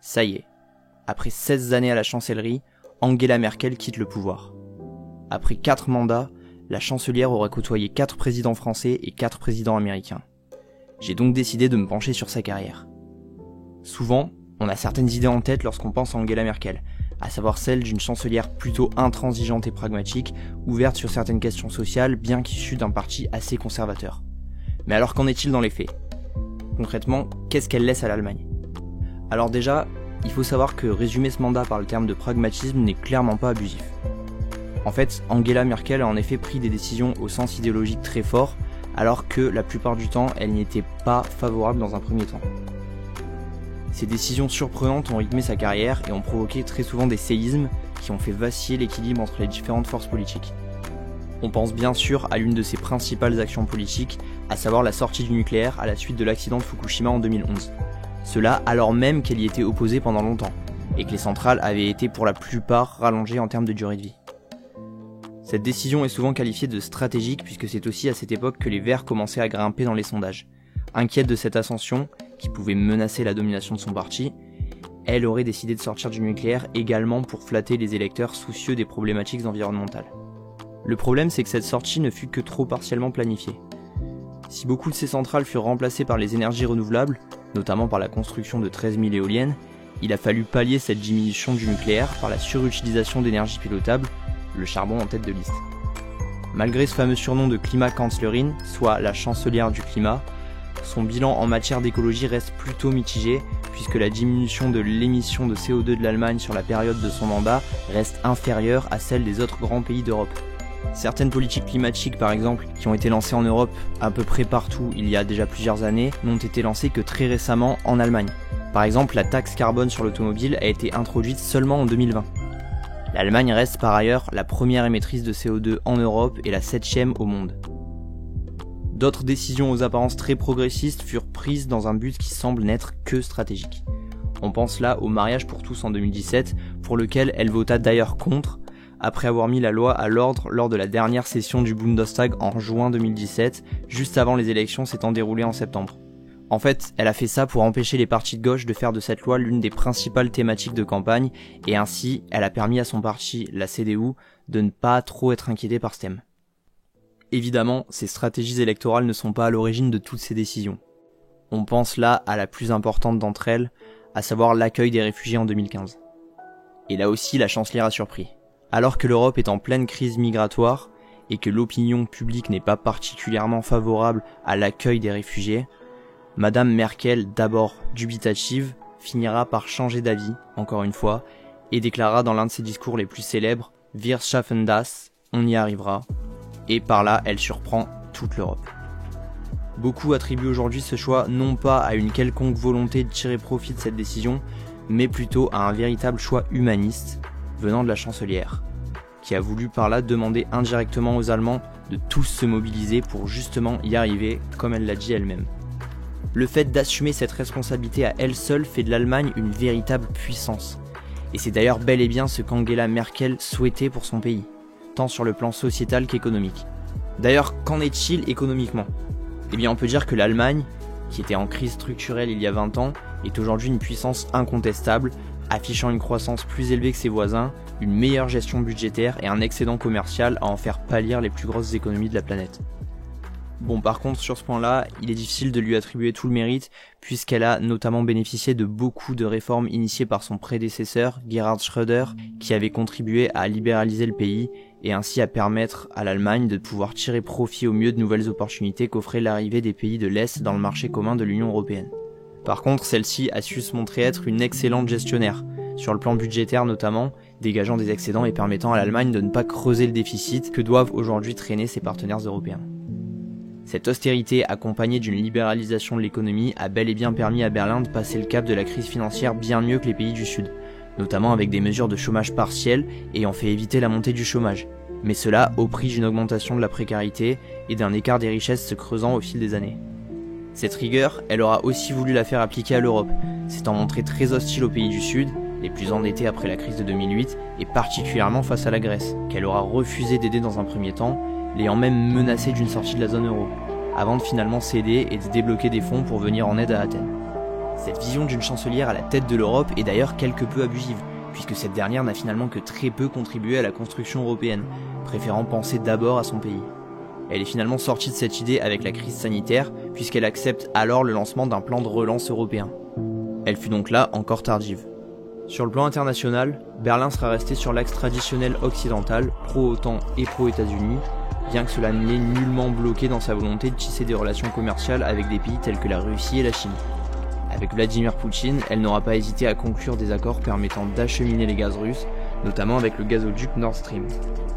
Ça y est, après 16 années à la chancellerie, Angela Merkel quitte le pouvoir. Après 4 mandats, la chancelière aura côtoyé 4 présidents français et 4 présidents américains. J'ai donc décidé de me pencher sur sa carrière. Souvent, on a certaines idées en tête lorsqu'on pense à Angela Merkel, à savoir celle d'une chancelière plutôt intransigeante et pragmatique, ouverte sur certaines questions sociales, bien qu'issue d'un parti assez conservateur. Mais alors qu'en est-il dans les faits ? Concrètement, qu'est-ce qu'elle laisse à l'Allemagne ? Alors déjà, il faut savoir que résumer ce mandat par le terme de pragmatisme n'est clairement pas abusif. En fait, Angela Merkel a en effet pris des décisions au sens idéologique très fort, alors que la plupart du temps, elle n'y était pas favorable dans un premier temps. Ces décisions surprenantes ont rythmé sa carrière et ont provoqué très souvent des séismes qui ont fait vaciller l'équilibre entre les différentes forces politiques. On pense bien sûr à l'une de ses principales actions politiques, à savoir la sortie du nucléaire à la suite de l'accident de Fukushima en 2011. Cela alors même qu'elle y était opposée pendant longtemps, et que les centrales avaient été pour la plupart rallongées en termes de durée de vie. Cette décision est souvent qualifiée de stratégique puisque c'est aussi à cette époque que les Verts commençaient à grimper dans les sondages. Inquiète de cette ascension, qui pouvait menacer la domination de son parti, elle aurait décidé de sortir du nucléaire également pour flatter les électeurs soucieux des problématiques environnementales. Le problème, c'est que cette sortie ne fut que trop partiellement planifiée. Si beaucoup de ces centrales furent remplacées par les énergies renouvelables, notamment par la construction de 13 000 éoliennes, il a fallu pallier cette diminution du nucléaire par la surutilisation d'énergie pilotable, le charbon en tête de liste. Malgré ce fameux surnom de Klimakanzlerin, soit la chancelière du climat, son bilan en matière d'écologie reste plutôt mitigé, puisque la diminution de l'émission de CO2 de l'Allemagne sur la période de son mandat reste inférieure à celle des autres grands pays d'Europe. Certaines politiques climatiques, par exemple, qui ont été lancées en Europe à peu près partout il y a déjà plusieurs années, n'ont été lancées que très récemment en Allemagne. Par exemple, la taxe carbone sur l'automobile a été introduite seulement en 2020. L'Allemagne reste par ailleurs la première émettrice de CO2 en Europe et la 7e au monde. D'autres décisions aux apparences très progressistes furent prises dans un but qui semble n'être que stratégique. On pense là au mariage pour tous en 2017, pour lequel elle vota d'ailleurs contre, après avoir mis la loi à l'ordre lors de la dernière session du Bundestag en juin 2017, juste avant les élections s'étant déroulées en septembre. En fait, elle a fait ça pour empêcher les partis de gauche de faire de cette loi l'une des principales thématiques de campagne, et ainsi, elle a permis à son parti, la CDU, de ne pas trop être inquiété par ce thème. Évidemment, ces stratégies électorales ne sont pas à l'origine de toutes ces décisions. On pense là à la plus importante d'entre elles, à savoir l'accueil des réfugiés en 2015. Et là aussi, la chancelière a surpris. Alors que l'Europe est en pleine crise migratoire, et que l'opinion publique n'est pas particulièrement favorable à l'accueil des réfugiés, Madame Merkel, d'abord dubitative, finira par changer d'avis, encore une fois, et déclara dans l'un de ses discours les plus célèbres « Wir schaffen das », on y arrivera, et par là elle surprend toute l'Europe. Beaucoup attribuent aujourd'hui ce choix non pas à une quelconque volonté de tirer profit de cette décision, mais plutôt à un véritable choix humaniste venant de la chancelière, qui a voulu par là demander indirectement aux Allemands de tous se mobiliser pour justement y arriver, comme elle l'a dit elle-même. Le fait d'assumer cette responsabilité à elle seule fait de l'Allemagne une véritable puissance. Et c'est d'ailleurs bel et bien ce qu'Angela Merkel souhaitait pour son pays, tant sur le plan sociétal qu'économique. D'ailleurs, qu'en est-il économiquement ? Eh bien, on peut dire que l'Allemagne, qui était en crise structurelle il y a 20 ans, est aujourd'hui une puissance incontestable, affichant une croissance plus élevée que ses voisins, une meilleure gestion budgétaire et un excédent commercial à en faire pâlir les plus grosses économies de la planète. Bon, par contre, sur ce point-là, il est difficile de lui attribuer tout le mérite, puisqu'elle a notamment bénéficié de beaucoup de réformes initiées par son prédécesseur, Gerhard Schröder, qui avait contribué à libéraliser le pays, et ainsi à permettre à l'Allemagne de pouvoir tirer profit au mieux de nouvelles opportunités qu'offrait l'arrivée des pays de l'Est dans le marché commun de l'Union européenne. Par contre, celle-ci a su se montrer être une excellente gestionnaire, sur le plan budgétaire notamment, dégageant des excédents et permettant à l'Allemagne de ne pas creuser le déficit que doivent aujourd'hui traîner ses partenaires européens. Cette austérité, accompagnée d'une libéralisation de l'économie, a bel et bien permis à Berlin de passer le cap de la crise financière bien mieux que les pays du Sud, notamment avec des mesures de chômage partiel ayant fait éviter la montée du chômage, mais cela au prix d'une augmentation de la précarité et d'un écart des richesses se creusant au fil des années. Cette rigueur, elle aura aussi voulu la faire appliquer à l'Europe, s'étant montrée très hostile aux pays du Sud, les plus endettés après la crise de 2008, et particulièrement face à la Grèce, qu'elle aura refusé d'aider dans un premier temps, l'ayant même menacé d'une sortie de la zone euro, avant de finalement céder et de débloquer des fonds pour venir en aide à Athènes. Cette vision d'une chancelière à la tête de l'Europe est d'ailleurs quelque peu abusive, puisque cette dernière n'a finalement que très peu contribué à la construction européenne, préférant penser d'abord à son pays. Elle est finalement sortie de cette idée avec la crise sanitaire, puisqu'elle accepte alors le lancement d'un plan de relance européen. Elle fut donc là encore tardive. Sur le plan international, Berlin sera resté sur l'axe traditionnel occidental, pro-OTAN et pro-États-Unis, bien que cela ne l'ait nullement bloqué dans sa volonté de tisser des relations commerciales avec des pays tels que la Russie et la Chine. Avec Vladimir Poutine, elle n'aura pas hésité à conclure des accords permettant d'acheminer les gaz russes, notamment avec le gazoduc Nord Stream.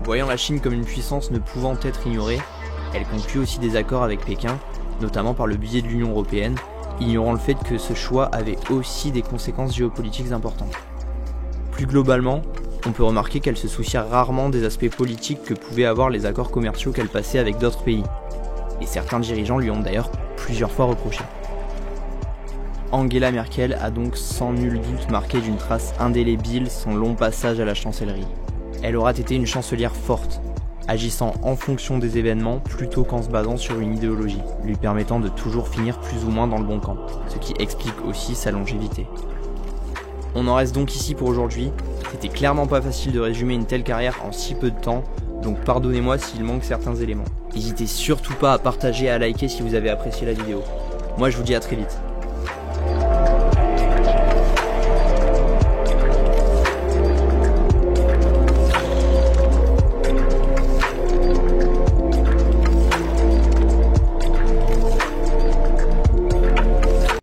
Voyant la Chine comme une puissance ne pouvant être ignorée, elle conclut aussi des accords avec Pékin, notamment par le biais de l'Union européenne, ignorant le fait que ce choix avait aussi des conséquences géopolitiques importantes. Plus globalement, on peut remarquer qu'elle se soucia rarement des aspects politiques que pouvaient avoir les accords commerciaux qu'elle passait avec d'autres pays, et certains dirigeants lui ont d'ailleurs plusieurs fois reproché. Angela Merkel a donc sans nul doute marqué d'une trace indélébile son long passage à la chancellerie. Elle aura été une chancelière forte, agissant en fonction des événements plutôt qu'en se basant sur une idéologie, lui permettant de toujours finir plus ou moins dans le bon camp, ce qui explique aussi sa longévité. On en reste donc ici pour aujourd'hui. C'était clairement pas facile de résumer une telle carrière en si peu de temps, donc pardonnez-moi s'il manque certains éléments. N'hésitez surtout pas à partager et à liker si vous avez apprécié la vidéo. Moi je vous dis à très vite.